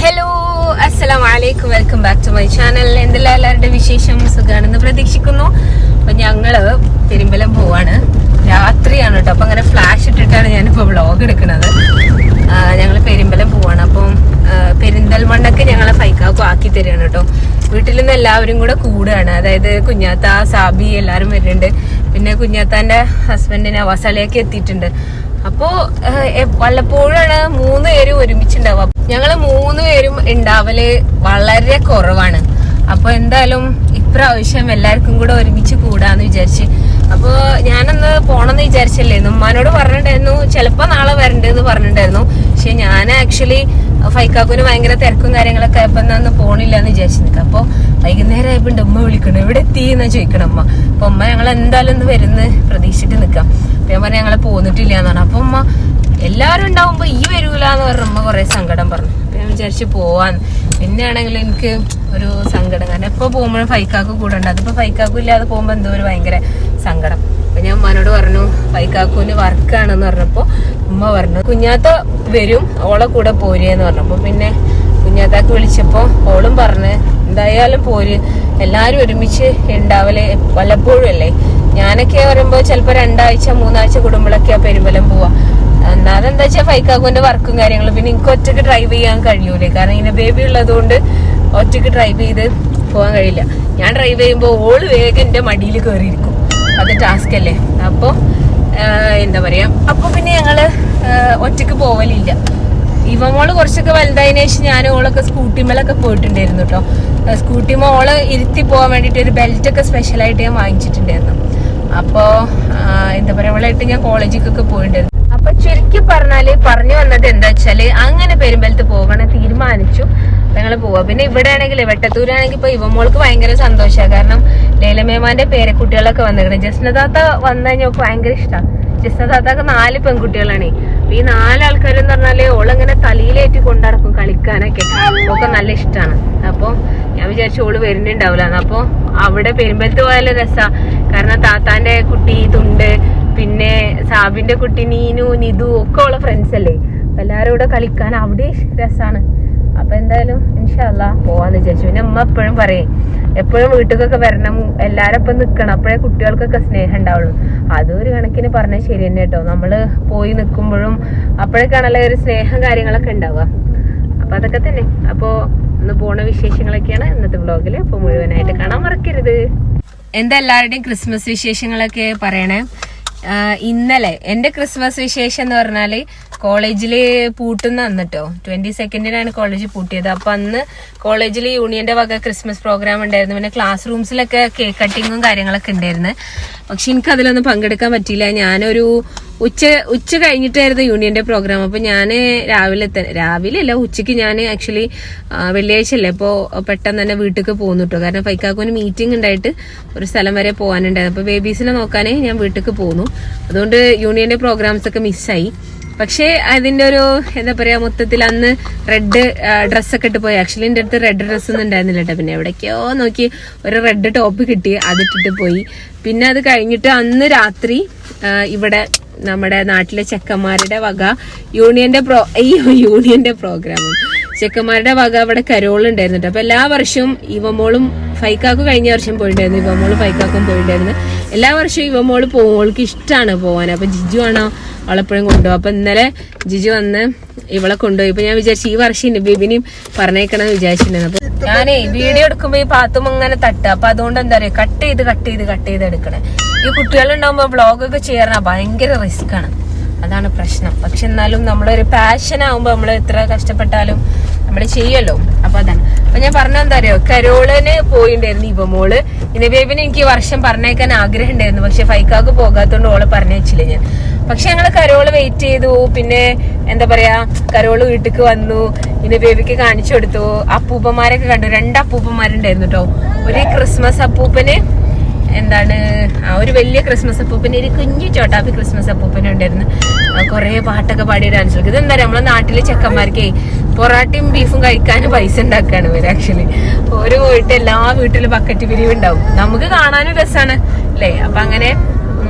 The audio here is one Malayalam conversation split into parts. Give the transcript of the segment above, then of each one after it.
ഹലോ, അസ്സലാമലൈക്കും, welcome back to my channel. എന്തെല്ലാം എല്ലാവരുടെ വിശേഷം? സുഖാണെന്ന് പ്രതീക്ഷിക്കുന്നു. അപ്പൊ ഞങ്ങള് പെരുമ്പലം പോവാണ്. രാത്രിയാണ് കേട്ടോ. അപ്പൊ അങ്ങനെ ഫ്ലാഷ് ഇട്ടിട്ടാണ് ഞാനിപ്പോ വ്ളോഗ് എടുക്കുന്നത്. ഞങ്ങള് പെരുമ്പലം പോവാണ്. അപ്പം പെരിന്തൽമണ്ണക്ക് ഞങ്ങളെ ഫൈക്കാക്കും ആക്കി തരികയാണ് കേട്ടോ. വീട്ടിൽ നിന്ന് എല്ലാവരും കൂടെ കൂടുകയാണ്. അതായത് കുഞ്ഞാത്ത, സാബി എല്ലാരും വരുന്നുണ്ട്. പിന്നെ കുഞ്ഞാത്താന്റെ ഹസ്ബൻഡിന് അവസാലേക്ക് എത്തിയിട്ടുണ്ട്. അപ്പോ വല്ലപ്പോഴാണ് 3 പേരും ഒരുമിച്ചുണ്ടാവുക. ഞങ്ങള് 3 പേരും ഉണ്ടാവല് വളരെ കുറവാണ്. അപ്പൊ എന്തായാലും ഇപ്രാവശ്യം എല്ലാവർക്കും കൂടെ ഒരുമിച്ച് കൂടാന്ന് വിചാരിച്ച്. അപ്പൊ ഞാനന്ന് പോണെന്ന് വിചാരിച്ചല്ലേന്നു. ഉമ്മാനോട് പറഞ്ഞിട്ടുണ്ടായിരുന്നു ചിലപ്പോ നാളെ വരണ്ടെന്ന് പറഞ്ഞിട്ടുണ്ടായിരുന്നു. പക്ഷെ ഞാൻ ആക്ച്വലി ഫൈക്കാക്കുന് ഭയങ്കര തിരക്കും കാര്യങ്ങളൊക്കെ ആയപ്പോ അന്ന് പോണില്ല എന്ന് വിചാരിച്ചു നിൽക്കാം. അപ്പൊ വൈകുന്നേരം ആയപ്പോ ഉമ്മ വിളിക്കണം, എവിടെ എത്തി എന്നാ ചോദിക്കണം അമ്മ. അപ്പൊ ഉമ്മ ഞങ്ങൾ എന്തായാലും ഒന്ന് വരുന്ന് പ്രതീക്ഷിച്ചിട്ട് നിക്കാം. അപ്പൊ ഞാൻ പറഞ്ഞ ഞങ്ങളെ പോന്നിട്ടില്ല എന്ന് പറഞ്ഞു. അപ്പൊ ഉമ്മ എല്ലാരും ഉണ്ടാവുമ്പോ ഈ വരൂല എന്ന് പറഞ്ഞ ഉമ്മ കുറെ സങ്കടം പറഞ്ഞു. അപ്പൊ ഞാൻ വിചാരിച്ച് പോവാന്ന്. പിന്നെ ആണെങ്കിൽ എനിക്ക് ഒരു സങ്കടം, കാരണം എപ്പോ പോകുമ്പോഴും ഫൈക്കാക്ക് കൂടെ ഉണ്ട്. അതിപ്പോ ഫൈക്കാക്കും ഇല്ലാതെ പോകുമ്പോ എന്തോ ഒരു ഭയങ്കര സങ്കടം. അപ്പൊ ഞാൻ ഉമ്മാനോട് പറഞ്ഞു ഫൈക്കാക്കുവിന് വർക്കാണെന്ന് പറഞ്ഞപ്പോ ഉമ്മ പറഞ്ഞു കുഞ്ഞാത്ത വരും, ഓളെ കൂടെ പോരേന്ന് പറഞ്ഞപ്പോ പിന്നെ കുഞ്ഞാത്താക്ക് വിളിച്ചപ്പോ ഓളും പറഞ്ഞ് എന്തായാലും പോര്, എല്ലാരും ഒരുമിച്ച് ഉണ്ടാവല് വല്ലപ്പോഴും അല്ലേ. ഞാനൊക്കെ പറയുമ്പോ ചിലപ്പോ 2 ആഴ്ച 3 ആഴ്ച കൂടുമ്പോഴൊക്കെയാ പെരുമ്പലം പോവാ. അതെന്താ വെച്ചാൽ ഫൈക്കാക്കുവിന്റെ വർക്കും കാര്യങ്ങളും. പിന്നെ എനിക്ക് ഒറ്റക്ക് ഡ്രൈവ് ചെയ്യാൻ കഴിയൂലേ, കാരണം ഇങ്ങനെ ബേബി ഉള്ളത് കൊണ്ട് ഒറ്റക്ക് ഡ്രൈവ് ചെയ്ത് പോകാൻ കഴിയില്ല. ഞാൻ ഡ്രൈവ് ചെയ്യുമ്പോ ഓള് വേഗം എന്റെ മടിയിൽ കയറിയിരിക്കും. അത് ടാസ്ക് അല്ലേ. അപ്പൊ എന്താ പറയാ, അപ്പൊ പിന്നെ ഞങ്ങള് ഒറ്റക്ക് പോവലില്ല. ഇവമോള് കുറച്ചൊക്കെ വലുതായതിനു ശേഷം ഞാൻ ഓളൊക്കെ സ്കൂട്ടിമേലൊക്കെ പോയിട്ടുണ്ടായിരുന്നു കേട്ടോ. സ്കൂട്ടിമേ ഓള് ഇരുത്തി പോകാൻ വേണ്ടിട്ട് ഒരു ബെൽറ്റ് ഒക്കെ സ്പെഷ്യലായിട്ട് ഞാൻ വാങ്ങിച്ചിട്ടുണ്ടായിരുന്നു. അപ്പോ എന്താ പറയാ, അവളായിട്ട് ഞാൻ കോളേജിലേക്കൊക്കെ പോയിട്ടുണ്ടായിരുന്നു. അപ്പൊ ചുരുക്കി പറഞ്ഞാല് പറഞ്ഞു വന്നത് എന്താ വെച്ചാല് അങ്ങനെ പെരുമ്പലത്ത് പോകണം തീരുമാനിച്ചു. ഞങ്ങള് പോവാ. പിന്നെ ഇവിടെ ആണെങ്കിൽ വെട്ടത്തൂരാണെങ്കിൽ ഇപ്പൊ ഇവമോൾക്ക് ഭയങ്കര സന്തോഷമാണ്. കാരണം ലൈലമേമാന്റെ പേരക്കുട്ടികളൊക്കെ വന്നിരിക്കണം. ജസ്നദാത്ത വന്നു കഴിഞ്ഞാൽ ഭയങ്കര ഇഷ്ടമാണ്. ജസ്നദാത്താക്ക് 4 പെൺകുട്ടികളാണ്. ഈ 4 ആൾക്കാരെന്ന് പറഞ്ഞാല് ഓളങ്ങനെ തലയിലേറ്റി കൊണ്ടടക്കും കളിക്കാനൊക്കെ. ഒക്കെ നല്ല ഇഷ്ടമാണ്. അപ്പൊ ഞാൻ വിചാരിച്ചു ഓള് വരുന്നുണ്ടാവില്ല. അപ്പൊ അവിടെ പെരുമ്പലത്ത് പോയാലും രസാ. കാരണം താത്താന്റെ കുട്ടി തുണ്ട്, പിന്നെ സാബിന്റെ കുട്ടി നീനു, നിതു ഒക്കെ ഉള്ള ഫ്രണ്ട്സ് അല്ലേ. എല്ലാരും കൂടെ കളിക്കാൻ അവിടെ രസാണ്. അപ്പൊ എന്തായാലും ഇൻഷാ അല്ലാ പോവാന്ന് വിചാരിച്ചു. പിന്നെ അമ്മ എപ്പോഴും പറയും എപ്പോഴും വീട്ടിലൊക്കെ വരണം, എല്ലാരും ഒപ്പം നിക്കണം, അപ്പോഴേ കുട്ടികൾക്കൊക്കെ സ്നേഹം ഉണ്ടാവുള്ളൂ. അതൊരു കണക്കിന് പറഞ്ഞാൽ ശരി തന്നെ കേട്ടോ. നമ്മള് പോയി നിൽക്കുമ്പോഴും അപ്പോഴേക്കാണല്ലോ ഒരു സ്നേഹം കാര്യങ്ങളൊക്കെ ഉണ്ടാവുക. അപ്പൊ അതൊക്കെ തന്നെ. അപ്പൊ ഇന്ന് പോണ വിശേഷങ്ങളൊക്കെയാണ് ഇന്നത്തെ വ്ളോഗില്. അപ്പൊ മുഴുവനായിട്ട് കാണാൻ മറക്കരുത്. എന്താ എല്ലാവരുടെയും ക്രിസ്മസ് വിശേഷങ്ങളൊക്കെ പറയണേ. ഇന്നലെ എന്റെ ക്രിസ്മസ് വിശേഷം എന്ന് പറഞ്ഞാല് കോളേജില് പൂട്ടുന്ന അന്നിട്ടോ 22nd കോളേജ് പൂട്ടിയത്. അപ്പൊ അന്ന് കോളേജിൽ യൂണിയന്റെ വക ക്രിസ്മസ് പ്രോഗ്രാം ഉണ്ടായിരുന്നു. പിന്നെ ക്ലാസ് റൂംസിലൊക്കെ കേക്ക് കട്ടിങ്ങും കാര്യങ്ങളൊക്കെ ഉണ്ടായിരുന്നു. പക്ഷെ എനിക്ക് അതിലൊന്നും പങ്കെടുക്കാൻ പറ്റിയില്ല. ഞാനൊരു ഉച്ച കഴിഞ്ഞിട്ടായിരുന്നു യൂണിയന്റെ പ്രോഗ്രാം. അപ്പൊ ഞാന് രാവിലെ അല്ല, ഉച്ചക്ക് ഞാൻ ആക്ച്വലി വെള്ളിയാഴ്ച അല്ലേ, അപ്പൊ പെട്ടെന്ന് തന്നെ വീട്ടിലേക്ക് പോന്നു കേട്ടോ. കാരണം ഫൈക്കാക്കുവിന് മീറ്റിംഗ് ഉണ്ടായിട്ട് ഒരു സ്ഥലം വരെ പോകാനുണ്ടായിരുന്നു. അപ്പൊ ബേബീസിനെ നോക്കാനേ ഞാൻ വീട്ടിലേക്ക് പോന്നു. അതുകൊണ്ട് യൂണിയന്റെ പ്രോഗ്രാംസ് ഒക്കെ മിസ്സായി. പക്ഷേ അതിന്റെ ഒരു എന്താ പറയാ, മൊത്തത്തിൽ അന്ന് റെഡ് ഡ്രസ്സൊക്കെ ഇട്ട് പോയി. ആക്ച്വലി എന്റെ അടുത്ത് റെഡ് ഡ്രസ്സ് ഒന്നും ഉണ്ടായിരുന്നില്ല കേട്ടോ. പിന്നെ എവിടേക്കോ നോക്കി ഒരു റെഡ് ടോപ്പ് കിട്ടി, അതിട്ടിട്ട് പോയി. പിന്നെ അത് കഴിഞ്ഞിട്ട് അന്ന് രാത്രി ഇവിടെ നമ്മുടെ നാട്ടിലെ ചെക്കന്മാരുടെ വക യൂണിയന്റെ പ്രോഗ്രാം, ചെക്കന്മാരുടെ വക അവിടെ കരോളുണ്ടായിരുന്നു കേട്ടോ. അപ്പൊ എല്ലാ വർഷവും ഇവമോളും ഫൈക്കാക്കും കഴിഞ്ഞ വർഷം പോയിട്ടുണ്ടായിരുന്നു, ഇവമോളും ഫൈക്കാക്കും പോയിട്ടുണ്ടായിരുന്നു. എല്ലാ വർഷവും ഇവമോള് പോകും, ഓൾക്ക് ഇഷ്ടമാണ് പോവാൻ. അപ്പൊ ജിജു ആണോ അവളെപ്പോഴും കൊണ്ടുപോകും. അപ്പൊ ഇന്നലെ ജിജു വന്ന് ഇവളെ കൊണ്ടുപോയി. ഇപ്പൊ ഞാൻ വിചാരിച്ചു ഈ വർഷം ബേബിനെയും പറഞ്ഞേക്കണമെന്ന് വിചാരിച്ചിട്ടുണ്ടായിരുന്നു. അപ്പൊ ഞാനേ വീഡിയോ എടുക്കുമ്പോ ഈ പാത്തും അങ്ങനെ തട്ടുക. അപ്പൊ അതുകൊണ്ട് എന്താ പറയാ, കട്ട് ചെയ്ത് എടുക്കണേ. ഈ കുട്ടികളുണ്ടാവുമ്പോ വ്ളോഗൊക്കെ ചെയ്യാൻ ഭയങ്കര റിസ്ക് ആണ്, അതാണ് പ്രശ്നം. പക്ഷെ എന്നാലും നമ്മളൊരു പാഷൻ ആവുമ്പോ നമ്മൾ എത്ര കഷ്ടപ്പെട്ടാലും നമ്മൾ ചെയ്യുമല്ലോ. അപ്പൊ അതാണ്. അപ്പൊ ഞാൻ പറഞ്ഞ എന്താ അറിയോ, കരോളിന് പോയിണ്ടായിരുന്നു ഇവമോള്. ഇനി ബേബിന് എനിക്ക് ഈ വർഷം പറഞ്ഞേക്കാൻ ആഗ്രഹം ഉണ്ടായിരുന്നു. പക്ഷെ ഫൈക്കാക്ക് പോകാത്തോണ്ട് ഓളെ പറഞ്ഞേച്ചില്ല ഞാൻ. പക്ഷെ ഞങ്ങള് കരോള് വെയിറ്റ് ചെയ്തു. പിന്നെ എന്താ പറയാ, കരോള് വീട്ടിക്ക് വന്നു. ഇനി ബേബിക്ക് കാണിച്ചു കൊടുത്തു. അപ്പൂപ്പന്മാരൊക്കെ കണ്ടു. 2 അപ്പൂപ്പന്മാരുണ്ടായിരുന്നു കേട്ടോ. ഒരു ക്രിസ്മസ് അപ്പൂപ്പന് ഒരു വലിയ ക്രിസ്മസ് അപ്പൂപ്പന്, ഒരു കുഞ്ഞു ചോട്ടാപ്പി ക്രിസ്മസ് അപ്പൂപ്പനും ഉണ്ടായിരുന്നു. കുറെ പാട്ടൊക്കെ പാടി ഡാൻസ് കളിക്കും. ഇതെന്താ പറയാ, നമ്മളെ നാട്ടിലെ ചെക്കന്മാർക്കേ പൊറാട്ടയും ബീഫും കഴിക്കാൻ പൈസ ഉണ്ടാക്കാണ് ഇവര്. ആക്ച്വലി ഓരോ പോയിട്ട് എല്ലാ വീട്ടിലും ബക്കറ്റ് പിരിവ് ഉണ്ടാവും. നമുക്ക് കാണാനും രസമാണ് അല്ലേ. അപ്പൊ അങ്ങനെ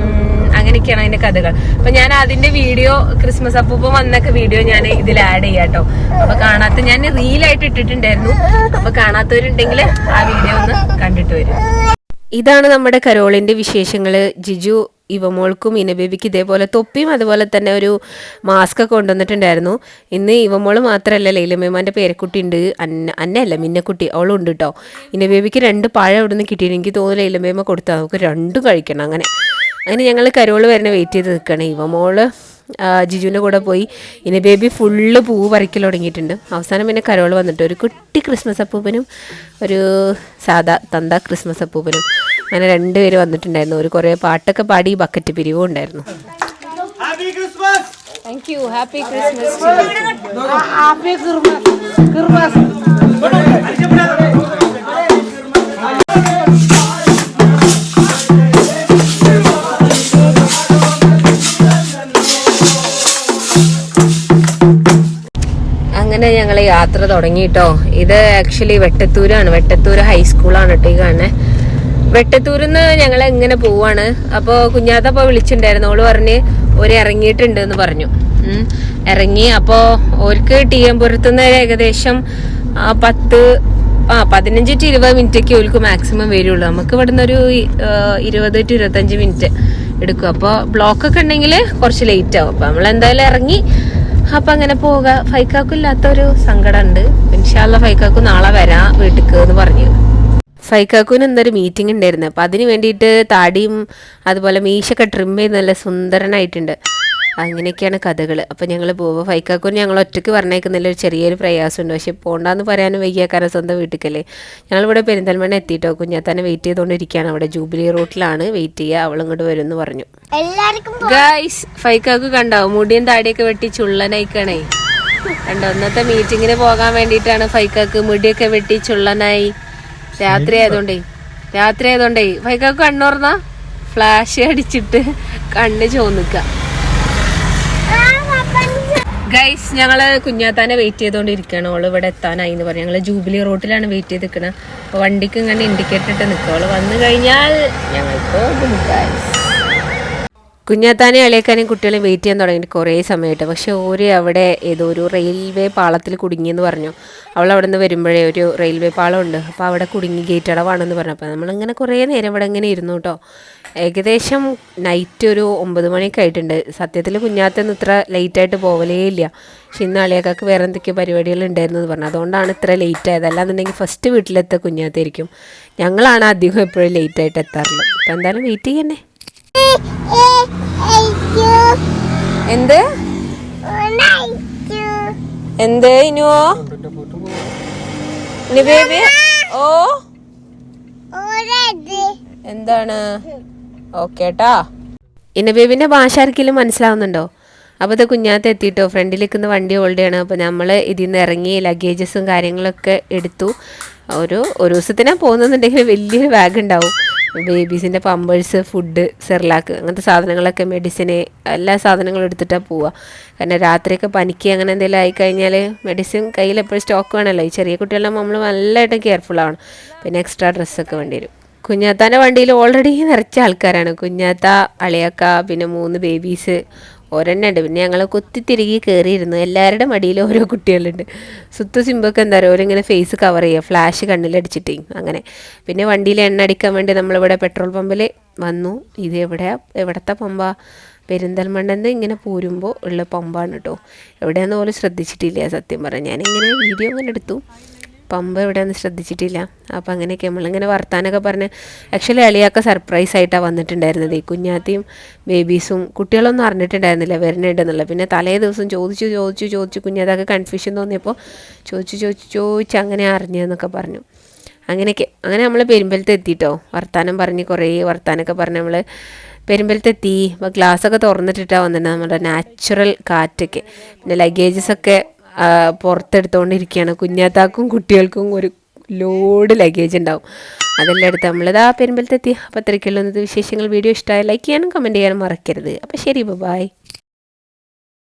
അങ്ങനെയൊക്കെയാണ് അതിന്റെ കഥകൾ. അപ്പൊ ഞാൻ അതിന്റെ വീഡിയോ ക്രിസ്മസ് അപ്പൂപ്പം വന്നൊക്കെ വീഡിയോ ഞാൻ ഇതിൽ ആഡ് ചെയ്യാട്ടോ. അപ്പൊ കാണാത്ത ഞാൻ റീലായിട്ട് ഇട്ടിട്ടുണ്ടായിരുന്നു. അപ്പൊ കാണാത്തവരുണ്ടെങ്കിൽ ആ വീഡിയോ ഒന്ന് കണ്ടിട്ട് വരും. ഇതാണ് നമ്മുടെ കരോളിന്റെ വിശേഷങ്ങള്. ജിജു ഇവമോൾക്കും ഇനബേബിക്ക് ഇതേപോലെ തൊപ്പിയും അതുപോലെ തന്നെ ഒരു മാസ്ക് ഒക്കെ കൊണ്ടുവന്നിട്ടുണ്ടായിരുന്നു. ഇന്ന് ഇവമോള് മാത്രമല്ല, ലൈലമ്മേമാൻ്റെ പേരക്കുട്ടി ഉണ്ട്, അന്നയല്ല മിന്നക്കുട്ടി, അവളും ഉണ്ട് കേട്ടോ. ഇനബേബിക്ക് 2 പഴം ഇവിടെ നിന്ന് കിട്ടിയിട്ട് എനിക്ക് തോന്നുന്നു ലൈലമ്മേമ്മ കൊടുത്താൽ നമുക്ക് 2 കഴിക്കണം. അങ്ങനെ ഞങ്ങൾ കരോള് വരുന്ന വെയിറ്റ് ചെയ്ത് നിൽക്കുകയാണ്. ഇവമോള് ജിജുവിൻ്റെ കൂടെ പോയി. ഇനബേബി ഫുള്ള് പൂവ് പറിക്കൽ തുടങ്ങിയിട്ടുണ്ട്. അവസാനം പിന്നെ കരോള് വന്നിട്ട് ഒരു കുട്ടി ക്രിസ്മസ് അപ്പൂപ്പനും ഒരു സാധാ തന്ത ക്രിസ്മസ് അപ്പൂപ്പനും അങ്ങനെ 2 പേര് വന്നിട്ടുണ്ടായിരുന്നു. ഒരു കുറേ പാട്ടൊക്കെ പാടി ബക്കറ്റ് പിരിവും ഉണ്ടായിരുന്നു. Thank you. Happy Christmas. അങ്ങനെ ഞങ്ങൾ യാത്ര തുടങ്ങിട്ടോ. ഇത് ആക്ച്വലി വെട്ടത്തൂരാണ്. വെട്ടത്തൂര് ഹൈസ്കൂളാണ് കേട്ടോ ഈ കാണുന്നത്. വെട്ടത്തൂരിന്ന് ഞങ്ങൾ എങ്ങനെ പോവാണ്. അപ്പോൾ കുഞ്ഞാത്തപ്പ വിളിച്ചിട്ടുണ്ടായിരുന്നു. അവള് പറഞ്ഞ് ഒരു ഇറങ്ങിയിട്ടുണ്ട് എന്ന് പറഞ്ഞു. ഇറങ്ങി. അപ്പോൾ അവർക്ക് ടീയമ്പുരത്തുനിന്ന് ഏകദേശം 15 to 20 മിനിറ്റൊക്കെ അവർക്ക് മാക്സിമം വരുള്ളൂ. നമുക്ക് ഇവിടുന്ന് ഒരു 20 to 25 മിനിറ്റ് എടുക്കും. അപ്പോൾ ബ്ലോക്കൊക്കെ ഉണ്ടെങ്കിൽ കുറച്ച് ലേറ്റ് ആവും. അപ്പം നമ്മളെന്തായാലും ഇറങ്ങി. അപ്പം അങ്ങനെ പോവുക. ഫൈക്കാക്കും ഇല്ലാത്തൊരു സങ്കടം ഉണ്ട്. ഇൻഷാ അല്ലാഹ് ഫൈക്കാക്കു നാളെ വരാം വീട്ടിക്ക് എന്ന് പറഞ്ഞു. ഫൈക്കാക്കുവിന് എന്തൊരു മീറ്റിംഗ് ഉണ്ടായിരുന്നു. അപ്പം അതിന് വേണ്ടിയിട്ട് താടിയും അതുപോലെ മീശൊക്കെ ട്രിം ചെയ്ത് നല്ല സുന്ദരനായിട്ടുണ്ട്. അങ്ങനെയൊക്കെയാണ് കഥകൾ. അപ്പം ഞങ്ങൾ പോവുക. ഫൈക്കാക്കുവിന് ഞങ്ങൾ ഒറ്റയ്ക്ക് പറഞ്ഞേക്കുന്നില്ല, ഒരു ചെറിയൊരു പ്രയാസമുണ്ട്. പക്ഷെ പോകണ്ടെന്ന് പറയാനും വയ്യ, കാരണം സ്വന്തം വീട്ടിലേക്കല്ലേ. ഞങ്ങളിവിടെ പെരിന്തൽമണ്ണ എത്തിയിട്ടോ. കുഞ്ഞാത്താനെ വെയിറ്റ് ചെയ്തുകൊണ്ടിരിക്കുകയാണ്. അവിടെ ജൂബിലി റോട്ടിലാണ് വെയിറ്റ് ചെയ്യുക. അവളിങ്ങോട്ട് വരും എന്ന് പറഞ്ഞു. ഗൈസ്, ഫൈക്കാക്കു കണ്ടോ മുടിയും താടിയൊക്കെ വെട്ടി ചുള്ളനായിക്കണേ. കണ്ടോ, ഇന്നത്തെ മീറ്റിങ്ങിന് പോകാൻ വേണ്ടിയിട്ടാണ് ഫൈക്കാക്ക് മുടിയൊക്കെ വെട്ടി ചുള്ളനായി. രാത്രി ആയതുകൊണ്ടേ ഫൈക്കാക്ക് കണ്ണുറന്ന ഫ്ലാഷ് അടിച്ചിട്ട് കണ്ണ് ചോന്നിക്ക. ഗൈസ്, ഞങ്ങള് കുഞ്ഞാത്താനെ വെയിറ്റ് ചെയ്തോണ്ടിരിക്കുകയാണ്. ഓള് ഇവിടെ എത്താനായി എന്ന് പറഞ്ഞു. ഞങ്ങള് ജൂബിലി റോട്ടിലാണ് വെയിറ്റ് ചെയ്ത് നിൽക്കുന്നത്. അപ്പൊ വണ്ടിക്ക് ഇങ്ങനെ ഇൻഡിക്കേറ്റർ ഇട്ട് നിൽക്കുക. ഓള് വന്നു കഴിഞ്ഞാൽ ഞങ്ങൾ പോകും. കുഞ്ഞാത്താനെ അളിയേക്കാനും കുട്ടികളെ വെയിറ്റ് ചെയ്യാൻ തുടങ്ങിയിട്ട് കുറേ സമയമായിട്ട്. പക്ഷെ അവിടെ ഏതോ ഒരു റെയിൽവേ പാളത്തിൽ കുടുങ്ങിയെന്ന് പറഞ്ഞു. അവൾ അവിടെ നിന്ന് വരുമ്പോഴേ ഒരു റെയിൽവേ പാളമുണ്ട്. അപ്പോൾ അവിടെ കുടുങ്ങി, ഗേറ്റ് അടവാണെന്ന് പറഞ്ഞു. അപ്പോൾ നമ്മളിങ്ങനെ കുറേ നേരം ഇവിടെ ഇങ്ങനെ ഇരുന്നു കേട്ടോ. ഏകദേശം നൈറ്റ് ഒരു 9 മണിയൊക്കെ ആയിട്ടുണ്ട്. സത്യത്തിൽ കുഞ്ഞാത്തൊന്നും ഇത്ര ലേറ്റായിട്ട് പോവലേ ഇല്ല. പക്ഷെ ഇന്ന് അളിയേക്കാക്ക് വേറെ എന്തൊക്കെയോ പരിപാടികൾ ഉണ്ടായിരുന്നു എന്ന് പറഞ്ഞു. അതുകൊണ്ടാണ് ഇത്ര ലേറ്റ് ആയത്. അല്ലാന്നുണ്ടെങ്കിൽ ഫസ്റ്റ് വീട്ടിലെത്ത കുഞ്ഞാത്തായിരിക്കും. ഞങ്ങളാണ് അധികം എപ്പോഴും ലേറ്റായിട്ട് എത്താറുള്ളത്. അപ്പോൾ എന്തായാലും വെയിറ്റ് ചെയ്യണേ. എന്ത് ഇനുവോ ബേബി? ഓ എന്താണ്? ഓക്കേട്ടാ. ഇന്ന ബേബിന്റെ ഭാഷ ആർക്കെങ്കിലും മനസ്സിലാവുന്നുണ്ടോ? അപ്പോൾ ഇത് കുഞ്ഞാത്ത എത്തിയിട്ടോ. ഫ്രണ്ടിൽ നിൽക്കുന്ന വണ്ടി ഓൾഡാണ്. അപ്പോൾ നമ്മൾ ഇതിൽ നിന്ന് ഇറങ്ങി ലഗേജസും കാര്യങ്ങളൊക്കെ എടുത്തു. ഒരു ദിവസത്തിനാണ് പോകുന്നുണ്ടെങ്കിൽ വലിയൊരു ബാഗ് ഉണ്ടാവും. ബേബീസിൻ്റെ പമ്പേഴ്സ്, ഫുഡ്, സെർലാക്ക്, അങ്ങനത്തെ സാധനങ്ങളൊക്കെ, മെഡിസിന്, എല്ലാ സാധനങ്ങളും എടുത്തിട്ടാണ് പോവുക. കാരണം രാത്രിയൊക്കെ പനിക്ക് അങ്ങനെ എന്തെങ്കിലും ആയിക്കഴിഞ്ഞാൽ മെഡിസിൻ കയ്യിൽ എപ്പോഴും സ്റ്റോക്ക് വേണമല്ലോ. ഈ ചെറിയ കുട്ടികളാകുമ്പോൾ നമ്മൾ നല്ലതായിട്ട് കെയർഫുള്ളാണ്. പിന്നെ എക്സ്ട്രാ ഡ്രസ്സൊക്കെ വേണ്ടി വരും. കുഞ്ഞാത്താൻ്റെ വണ്ടിയിൽ ഓൾറെഡി നിറച്ച ആൾക്കാരാണ്. കുഞ്ഞാത്ത, അളിയാക്ക, പിന്നെ 3 ബേബീസ്, ഒരെണ്ണുണ്ട്. പിന്നെ ഞങ്ങൾ കുത്തിത്തിരികി കയറിയിരുന്നു. എല്ലാവരുടെ മടിയിലും ഓരോ കുട്ടികളുണ്ട്. സുത്തു സിമ്പൊക്കെ എന്താ പറയുക, ഓരിങ്ങനെ ഫേസ് കവർ ചെയ്യുക, ഫ്ലാഷ് കണ്ണിലടിച്ചിട്ടേ അങ്ങനെ. പിന്നെ വണ്ടിയിൽ എണ്ണ അടിക്കാൻ വേണ്ടി നമ്മളിവിടെ പെട്രോൾ പമ്പിൽ വന്നു. ഇത് എവിടത്തെ പമ്പാ? പെരിന്തൽമണ്ണന്ന് ഇങ്ങനെ പോരുമ്പോൾ ഉള്ള പമ്പാണ് കേട്ടോ. എവിടെയാണെന്ന് പോലും ശ്രദ്ധിച്ചിട്ടില്ല സത്യം പറഞ്ഞാൽ. ഞാനിങ്ങനെ വീഡിയോ ഇങ്ങനെ എടുത്തു. പമ്പ് എവിടെയൊന്നും ശ്രദ്ധിച്ചിട്ടില്ല. അപ്പോൾ അങ്ങനെയൊക്കെ നമ്മളിങ്ങനെ വർത്താനൊക്കെ പറഞ്ഞ്. ആക്ച്വലി അളിയാക്ക സർപ്രൈസ് ആയിട്ടാണ് വന്നിട്ടുണ്ടായിരുന്നത്. ഈ കുഞ്ഞാത്തിയും ബേബീസും കുട്ടികളൊന്നും അറിഞ്ഞിട്ടുണ്ടായിരുന്നില്ല വരുന്നുണ്ടെന്നുള്ള. പിന്നെ തലേ ദിവസം ചോദിച്ചു കുഞ്ഞാത്തൊക്കെ കൺഫ്യൂഷൻ തോന്നിയപ്പോൾ ചോദിച്ച് അങ്ങനെ അറിഞ്ഞതെന്നൊക്കെ പറഞ്ഞു. അങ്ങനെ നമ്മൾ പെരുമ്പലത്ത് എത്തിയിട്ടോ. വർത്താനം പറഞ്ഞ് കുറേ വർത്താനമൊക്കെ പറഞ്ഞ് നമ്മൾ പെരുമ്പലത്തെത്തി. അപ്പോൾ ഗ്ലാസ്സൊക്കെ തുറന്നിട്ടിട്ടാണ് വന്നിട്ടുണ്ട്. നമ്മുടെ നാച്ചുറൽ കാറ്റൊക്കെ. പിന്നെ ലഗേജസൊക്കെ പുറത്തെടുത്തുകൊണ്ടിരിക്കുകയാണ്. കുഞ്ഞാത്താക്കും കുട്ടികൾക്കും ഒരു ലോഡ് ലഗേജ് ഉണ്ടാവും. അതെല്ലാം എടുത്ത് നമ്മളിതാ പെരുമ്പലത്തെത്തി. അപ്പോൾ അത്രയ്ക്കുള്ള വിശേഷങ്ങൾ. വീഡിയോ ഇഷ്ടമായ ലൈക്ക് ചെയ്യാനും കമൻറ്റ് ചെയ്യാനും മറക്കരുത്. അപ്പോൾ ശരി, ബൈ.